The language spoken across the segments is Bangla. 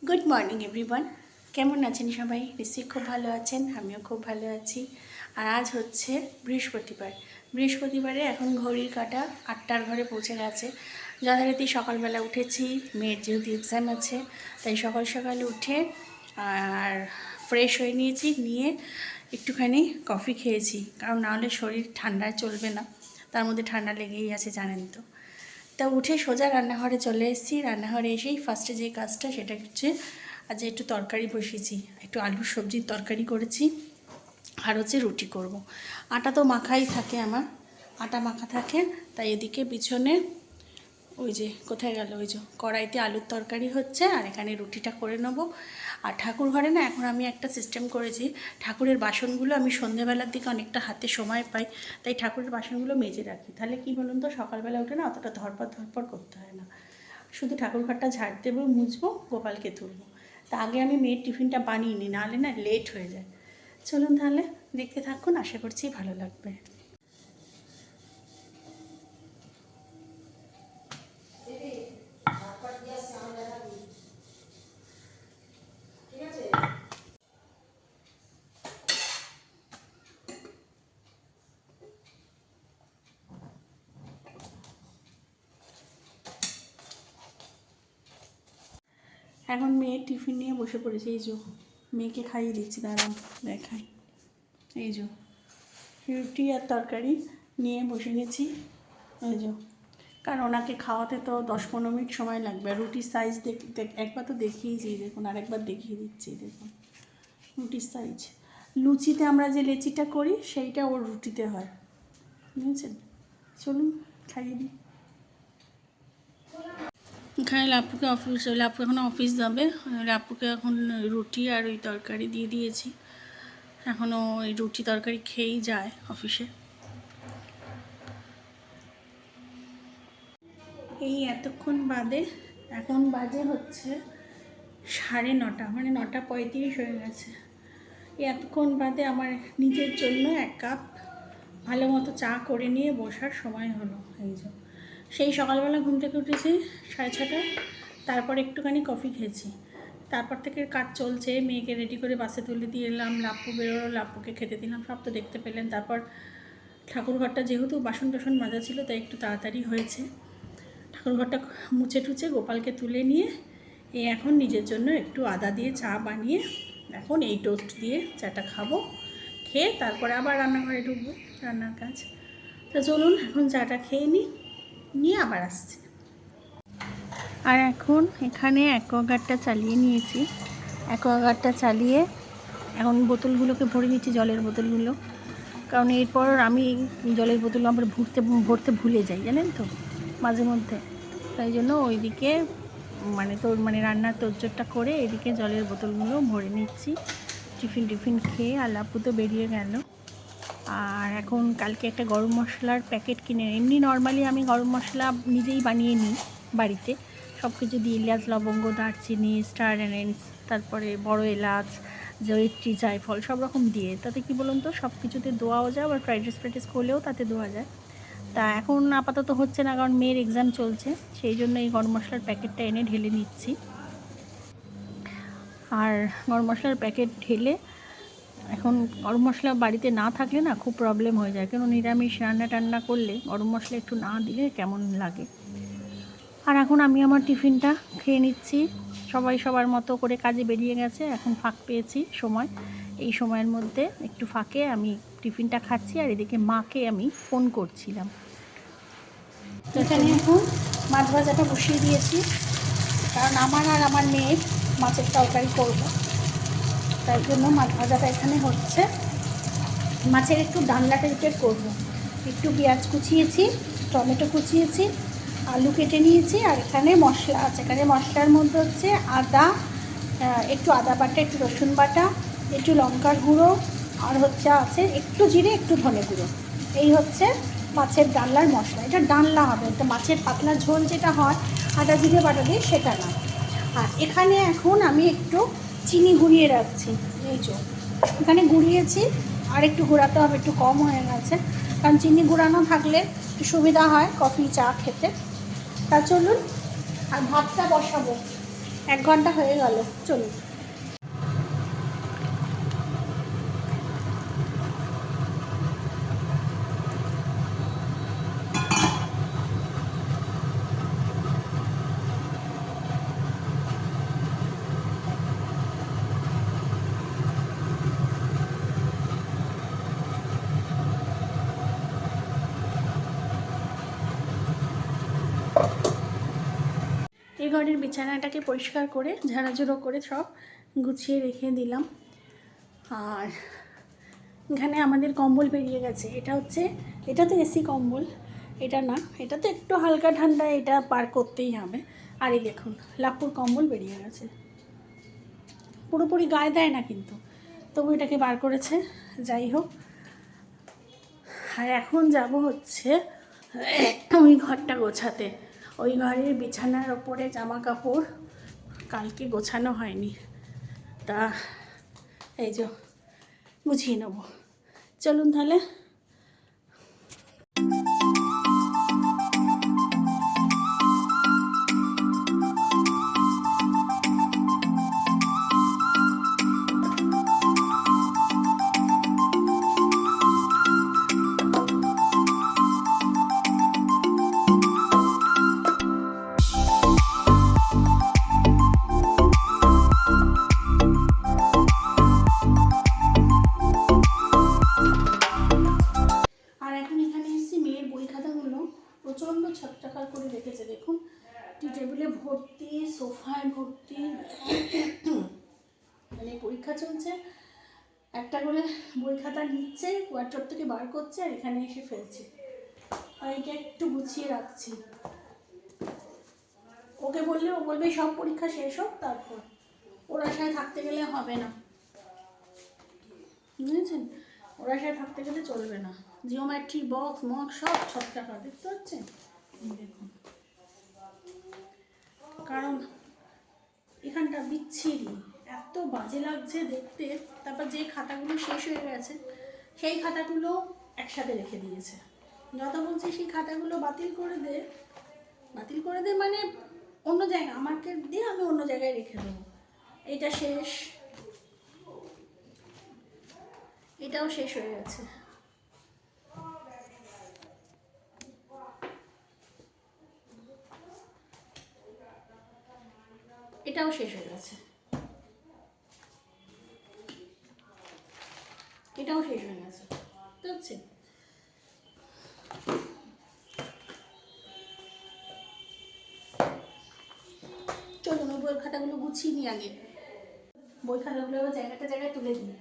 গুড মর্নিং এভরিওয়ান, কেমন আছেন সবাই? নিশ্চয়ই খুব ভালো আছেন, আমিও খুব ভালো আছি। আর আজ হচ্ছে বৃহস্পতিবারে এখন ঘড়ির কাঁটা 8টার ঘরে পৌঁছে গেছে। যথারীতি সকালবেলা উঠেছি, মেয়ের যেহেতু এক্সাম আছে তাই সকাল সকাল উঠে আর ফ্রেশ হয়ে নিয়ে একটুখানি কফি খেয়েছি, কারণ নাহলে শরীর ঠান্ডায় চলবে না, তার মধ্যে ঠান্ডা লেগেই আছে জানেন তো। তা উঠে সোজা রান্নাঘরে চলে এসেছি। রান্নাঘরে এসেই ফার্স্টে যে কাজটা সেটা হচ্ছে আজ একটু তরকারি বসিয়েছি, একটু আলুর সবজির তরকারি করেছি, আর হচ্ছে রুটি করব। আটা তো মাখাই থাকে, আমার আটা মাখা থাকে, তাই এদিকে পিছনে ওই যে কোথায় গেল, ওই যে কড়াইতে আলুর তরকারি হচ্ছে, আর এখানে রুটিটা করে নেবো। আর ঠাকুর ঘরে না এখন আমি একটা সিস্টেম করেছি, ঠাকুরের বাসনগুলো আমি সন্ধ্যেবেলার দিকে অনেকটা হাতে সময় পাই, তাই ঠাকুরের বাসনগুলো মেজে রাখি। তাহলে কি বলুন তো, সকালবেলা উঠে না অতটা ধরপড় করতে হয় না, শুধু ঠাকুর ঘরটা ঝাড় দেবো, মুছবো, গোপালকে তুলবো। তা আগে আমি মেয়ের টিফিনটা বানিয়ে নিই, নাহলে না লেট হয়ে যায়। চলুন তাহলে দেখতে থাকুন, আশা করছি ভালো লাগবে। এখন মেয়ের টিফিন নিয়ে বসে পড়েছে, এই যে মেয়েকে খাইয়ে দিচ্ছি, দাঁড়ান দেখাই। এই যে রুটি আর তরকারি নিয়ে বসে গেছি, এই যে, কারণ ওনাকে খাওয়াতে তো 10-15 মিনিট সময় লাগবে। আর রুটির সাইজ একবার তো দেখিয়েছি, দেখুন, আরেকবার দেখিয়ে দিচ্ছি, দেখুন রুটির সাইজ। লুচিতে আমরা যে লেচিটা করি সেইটা ওর রুটিতে হয়, বুঝেছেন? চলুন খাইয়ে দিই। এখানে লাপুকে লাপু এখন অফিস যাবে, লাপুকে এখন রুটি আর ওই তরকারি দিয়ে দিয়েছি, এখনও ওই রুটি তরকারি খেয়েই যায় অফিসে। এই এতক্ষণ বাদে, এখন বাজে হচ্ছে 9:30, মানে 9:35 হয়ে গেছে। এই এতক্ষণ বাদে আমার নিজের জন্য 1 কাপ ভালো মতো চা করে নিয়ে বসার সময় হলো। এই যে সেই সকালবেলা ঘুম থেকে উঠেছি 6:30, তারপর একটুখানি কফি খেয়েছি, তারপর থেকে কাজ চলছে। মেয়েকে রেডি করে বাসে তুলে দিয়ে এলাম, লাপ্পু বেরোলো, লাপ্পুকে খেতে দিলাম, সব তো দেখতে পেলেন। তারপর ঠাকুরঘরটা যেহেতু বাসন টাসন মাজা ছিল তাই একটু তাড়াতাড়ি হয়েছে, ঠাকুরঘরটা মুছে টুছে গোপালকে তুলে নিয়ে এখন নিজের জন্য একটু আদা দিয়ে চা বানিয়ে এখন এই টোস্ট দিয়ে চাটা খাবো, খেয়ে তারপরে আবার রান্নাঘরে ঢুকবো, রান্নার কাজ। তো চলুন এখন চাটা খেয়ে নিয়ে আবার আসছি। আর এখন এখানে অ্যাকোয়াগার্ডটা চালিয়ে নিয়েছি, অ্যাকোয়াগার্ডটা চালিয়ে এখন বোতলগুলোকে ভরে নিচ্ছি, জলের বোতলগুলো, কারণ এরপর আমি জলের বোতলগুলো আবার ভরতে ভুলে যাই, জানেন তো, মাঝে মধ্যে। তাই জন্য ওইদিকে মানে রান্নার তোড়জোড়টা করে এদিকে জলের বোতলগুলো ভরে নিচ্ছি। টিফিন খেয়ে আলাপু তো বেরিয়ে গেল। আর এখন কালকে একটা গরম মশলার প্যাকেট কিনে, এমনি নর্মালি আমি গরম মশলা নিজেই বানিয়ে নিই বাড়িতে, সব কিছু দিয়ে, এলাচ, লবঙ্গ, দারচিনি, স্টার অ্যানেন্স, তারপরে বড় এলাচ, জয়িত্রী, জায়ফল, সব রকম দিয়ে। তাতে কি বলুন তো, সব কিছুতে দেওয়াও যায়, আবার ফ্রাইড রাইস করলেও তাতে দেওয়া যায়। তা এখন আপাতত হচ্ছে না, কারণ মেয়ের এক্সাম চলছে, সেই জন্য এই গরম মশলার প্যাকেটটা এনে ঢেলে নিচ্ছি। আর গরম মশলার প্যাকেট ঢেলে, এখন গরম মশলা বাড়িতে না থাকলে না খুব প্রবলেম হয়ে যায়, কেন নিরামিষ রান্না করলে গরম মশলা একটু না দিলে কেমন লাগে। আর এখন আমি আমার টিফিনটা খেয়ে নিচ্ছি, সবাই সবার মতো করে কাজে বেরিয়ে গেছে, এখন ফাঁক পেয়েছি সময়, এই সময়ের মধ্যে একটু ফাঁকে আমি টিফিনটা খাচ্ছি, আর এদিকে মাকে আমি ফোন করছিলাম। তো এখানে এখন মাছ ভাজাটা বসিয়ে দিয়েছি, কারণ আমার আর আমার মেয়ের মাছের তরকারি করব, তাই জন্য মাছ ভাজাটা এখানে হচ্ছে। মাছের একটু ডালনা টাইপের করবো, একটু পেঁয়াজ কুচিয়েছি, টমেটো কুচিয়েছি, আলু কেটে নিয়েছি, আর এখানে মশলা আছে। এখানে মশলার মধ্যে হচ্ছে আদা, একটু আদা বাটা, একটু রসুন বাটা, একটু লঙ্কার গুঁড়ো, আর হচ্ছে আছে একটু জিরে, একটু ধনে গুঁড়ো। এই হচ্ছে মাছের ডালনার মশলা। এটা ডালনা হবে, এটা মাছের পাতলা ঝোল যেটা হয় আদা জিরে বাটা দিয়ে, সেটা না। আর এখানে এখন আমি একটু চিনি গুঁড়িয়ে রাখছি, এই যে এখানে গুঁড়িয়েছি, আর একটু গুঁড়াতে হবে, একটু কম হয়ে গেছে, কারণ চিনি গুঁড়ানো থাকলে একটু সুবিধা হয় কফি চা খেতে। তা চলুন, আর ভাতটা বসাবো, 1 ঘন্টা হয়ে গেল, চলুন। এই ঘরের বিছানাটাকে পরিষ্কার করে ঝাড়াঝুড়ো করে সব গুছিয়ে রেখে দিলাম। আর এখানে আমাদের কম্বল বেরিয়ে গেছে, এটা তো এসি কম্বল, এটা না, এটা তো একটু হালকা ঠান্ডা, এটা পার করতেই হবে। আর এই দেখুন লাপুর কম্বল বেরিয়ে গেছে, পুরোপুরি গায়ে দেয় না কিন্তু, তবু এটাকে বার করেছে। যাই হোক, আর এখন যাব হচ্ছে ওই ঘরটা গোছাতে। ওই ঘরের বিছানার ওপরে জামা কাপড় কালকে গোছানো হয়নি, তা এই যে গুছিয়ে নেব। চলুন তাহলে। প্রচণ্ড ছকছকার করে রেখেছে, দেখুন টি টেবিলে ভর্তি, সোফায় ভর্তি, মানে পরীক্ষা চলছে, একটা করে বই খাতা নিচ্ছে, ওয়ার্ড্রপ থেকে বার করছে আর এখানে এসে ফেলছে। আর এটা একটু গুছিয়ে রাখছি, ওকে বললে ও বলবে সব পরীক্ষা শেষ হোক তারপর, ওর আশায় থাকতে গেলে হবে না, বুঝেছেন? ওর আশায় থাকতে গেলে চলবে না। জিওমেট্রি বক্স মক সব ছকছকা, দেখতে পাচ্ছেন? দেখুন, কারণ এখানটা বিচ্ছিরি, এত বাজে লাগছে দেখতে। তারপর যে খাতাগুলো শেষ হয়ে গেছে সেই খাতাগুলো একসাথে রেখে দিয়েছে। যত বলছি সেই খাতাগুলো বাতিল করে দে, বাতিল করে দে মানে অন্য জায়গায় আমাকে দিয়ে আমি অন্য জায়গায় রেখে দেবো। এটা শেষ, এটাও শেষ হয়ে গেছে। এটাও শেষ হয়ে গেছে, এটাও শেষ হয়ে গেছে, বুঝতে পারছেন? চলুন ওই বই খাতাগুলো গুছিয়ে নিই আগে, বই খাতাগুলো আবার জায়গায় তুলে দিই।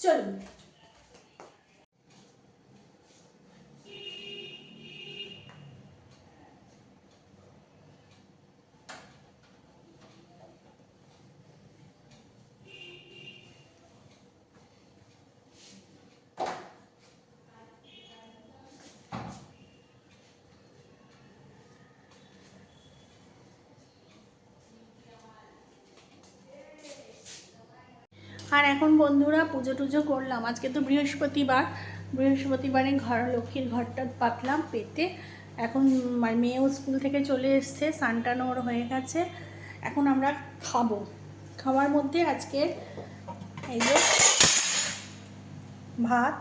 চলুন। আর এখন বন্ধুরা পুজো টুজো করলাম, আজকে তো বৃহস্পতিবার, বৃহস্পতিবারে লক্ষ্মীর ঘরটা পাতলাম পেতে। এখন মেয়েও স্কুল থেকে চলে এসছে, স্নান ওর হয়ে গেছে। এখন আমরা খাবো, খাওয়ার মধ্যে আজকে এই যে ভাত,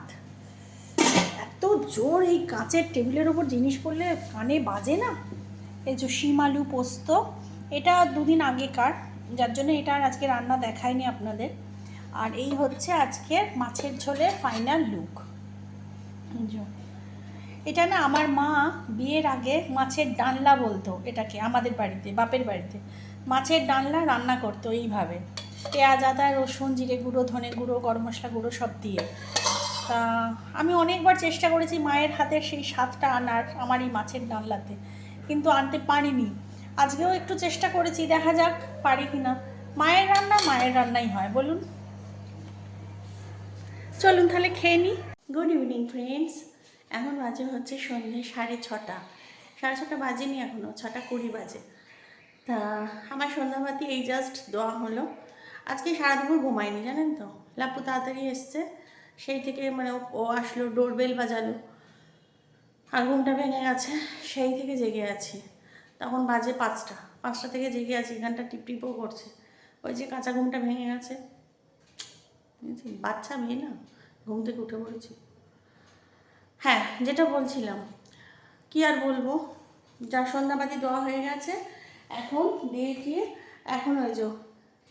এত জোর এই কাঁচের টেবিলের ওপর জিনিস পড়লে কানে বাজে না। এই যে শিম আলু পোস্ত, এটা দুদিন আগেকার, যার জন্য এটা আর আজকে রান্না দেখায়নি আপনাদের। আর এই হচ্ছে আজকের মাছের ঝোলের ফাইনাল লুক। এটা না আমার মা বিয়ের আগে মাছের ডালনা বলতো এটাকে, আমাদের বাড়িতে বাপের বাড়িতে মাছের ডালনা রান্না করতো এইভাবে, পেঁয়াজ আদা রসুন জিরে গুঁড়ো ধনে গুঁড়ো গরম মশলা গুঁড়ো সব দিয়ে। তা আমি অনেকবার চেষ্টা করেছি মায়ের হাতের সেই স্বাদটা আনার আমার এই মাছের ডালনাতে, কিন্তু আনতে পারিনি। আজকেও একটু চেষ্টা করেছি, দেখা যাক পারি কি না। মায়ের রান্না মায়ের রান্নাই হয়, বলুন। চলুন তাহলে খেয়ে নিই। গুড ইভিনিং ফ্রেন্ডস, এখন বাজে হচ্ছে সন্ধ্যে 6:30। 6:30 বাজেনি এখনও, 6:20 বাজে। তা আমার সন্ধ্যাবাতি এই জাস্ট দেওয়া হলো। আজকে সারা দুপুর ঘুমায়নি জানেন তো, লাপু তাড়াতাড়ি এসছে, সেই থেকে মানে ও আসলো, ডোরবেল বাজালো আর ঘুমটা ভেঙে গেছে, সেই থেকে জেগে আছি। তখন বাজে 5টা থেকে জেগে আছি, এখানটা টিপটিপও করছে। ওই যে কাঁচা ঘুমটা ভেঙে গেছে, বাচ্চা মেয়ে না, ঘুম থেকে উঠে পড়েছি। হ্যাঁ, যেটা বলছিলাম, কি আর বলবো, যা সন্ধ্যাবাতি দেওয়া হয়ে গেছে, এখন দিয়ে গিয়ে এখন ওই যে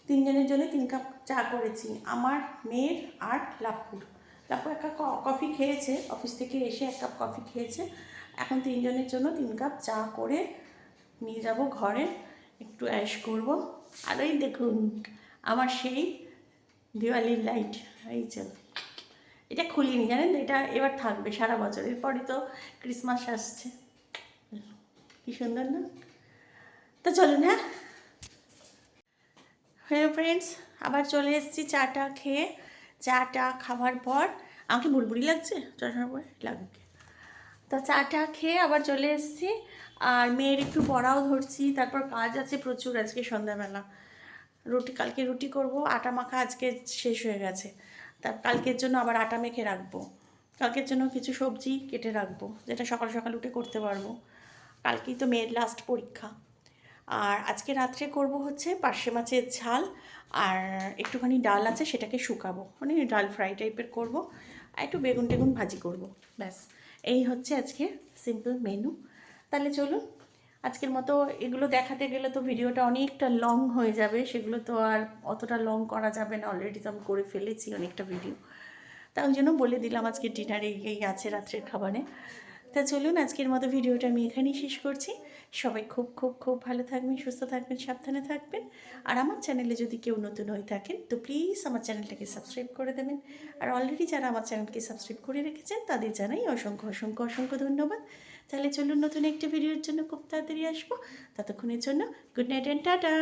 3 জনের জন্য 3 কাপ চা করেছি, আমার মেয়ের আর লাপুর। লাপু 1 কাপ কফি খেয়েছে, অফিস থেকে এসে 1 কাপ কফি খেয়েছে। এখন 3 জনের জন্য 3 কাপ চা করে নিয়ে যাব ঘরে, একটু অ্যাশ করব। আর ওই দেখুন আমার সেই দিওয়ালির লাইট, এই চল, এটা খুলিনি জানেন তো, এটা এবার থাকবে সারা বছর, এরপরই তো ক্রিসমাস আসছে। কি সুন্দর না? তো চলুন। হ্যাঁ ফ্রেন্ডস, আবার চলে এসেছি চাটা খেয়ে। চাটা খাওয়ার পর আমাকে বুড়বুড়ি লাগছে, চশমা পরে লাগবে। তো চাটা খেয়ে আবার চলে এসেছি, আর মেয়ের একটু পড়াও ধরছি। তারপর কাজ আছে প্রচুর আজকে সন্ধ্যাবেলা। কালকে রুটি করব, আটা মাখা আজকে শেষ হয়ে গেছে। কালকের জন্য আবার আটা মেখে রাখবো। কালকের জন্য কিছু সবজি কেটে রাখবো, যেটা সকাল সকাল উঠে করতে পারবো। কালকেই তো মেয়ের লাস্ট পরীক্ষা। আর আজকে রাত্রে করব হচ্ছে পার্শে মাছের ঝাল, আর একটুখানি ডাল আছে সেটাকে শুকাবো, মানে ডাল ফ্রাই টাইপের করব, আর একটু বেগুন টেগুন ভাজি করব, ব্যাস। এই হচ্ছে আজকে সিম্পল মেনু। তাহলে চলুন, আজকের মতো এগুলো দেখাতে গেলে তো ভিডিওটা অনেকটা লং হয়ে যাবে, সেগুলো তো আর অতটা লং করা যাবে না, অলরেডি তো আমি করে ফেলেছি অনেকটা ভিডিও। তাই ওই জন্য বলে দিলাম আজকে ডিনারে এই আছে রাত্রের খাবারে। তা চলুন, আজকের মতো ভিডিওটা আমি এখানেই শেষ করছি। সবাই খুব খুব খুব ভালো থাকবেন, সুস্থ থাকবেন, সাবধানে থাকবেন। আর আমার চ্যানেলে যদি কেউ নতুন হয়ে থাকেন তো প্লিজ আমার চ্যানেলটাকে সাবস্ক্রাইব করে দেবেন। আর অলরেডি যারা আমার চ্যানেলকে সাবস্ক্রাইব করে রেখেছেন তাদের জানাই অসংখ্য অসংখ্য অসংখ্য ধন্যবাদ। তাহলে চলুন, নতুন একটি ভিডিওর জন্য খুব তাড়াতাড়ি আসবো। ততক্ষণের জন্য গুড নাইট অ্যান্ড টাটা।